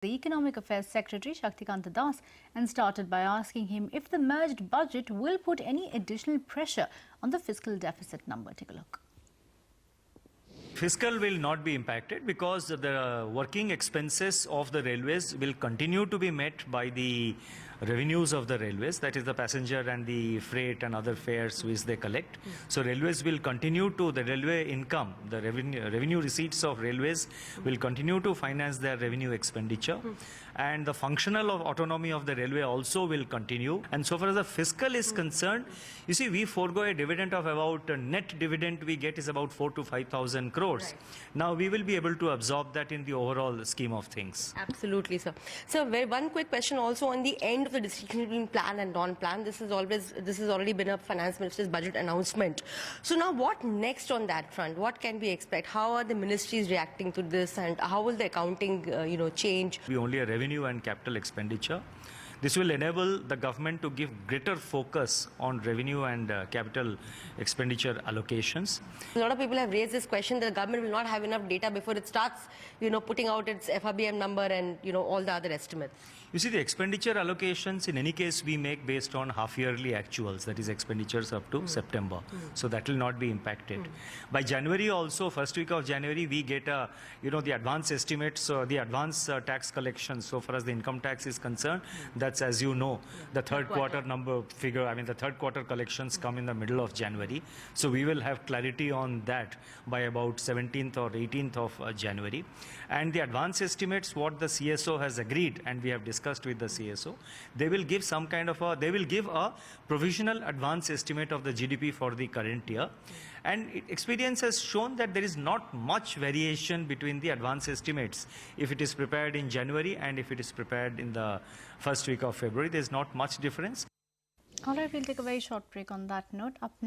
the Economic Affairs Secretary Shaktikanta and started by asking him if the merged budget will put any additional pressure on the fiscal deficit number. Take a look. Fiscal will not be impacted because the working expenses of the railways will continue to be met by the revenues of the railways, that is the passenger and the freight and other fares which they collect. So railways will continue to, the railway income, the revenue receipts of railways will continue to finance their revenue expenditure. And the functional autonomy of the railway also will continue. And so far as the fiscal is concerned, you see, we forego a dividend of about, net dividend we get is about 4,000 to 5,000 crores. Right. Now we will be able to absorb that in the overall scheme of things. Absolutely, sir. So one quick question also on the end of the distinction between plan and non-plan. This has already been a finance minister's budget announcement. So now what next on that front? What can we expect? How are the ministries reacting to this, and how will the accounting change? We only a revenue and capital expenditure. This will enable the government to give greater focus on revenue and capital expenditure allocations. A lot of people have raised this question that the government will not have enough data before it starts, putting out its FRBM number and, all the other estimates. You see, the expenditure allocations, in any case, we make based on half-yearly actuals, that is expenditures up to September. So that will not be impacted. By January also, first week of January, we get, the advance estimates, the advance tax collections. So far as the income tax is concerned, that's, as you know, the third quarter number figure, the third quarter collections come in the middle of January. So we will have clarity on that by about 17th or 18th of January. And the advance estimates, what the CSO has agreed, and we have discussed with the CSO, they will give some kind of a provisional advance estimate of the GDP for the current year. And experience has shown that there is not much variation between the advance estimates. If it is prepared in January and if it is prepared in the first week of February, there is not much difference. All right, we'll take a very short break on that note. Up next.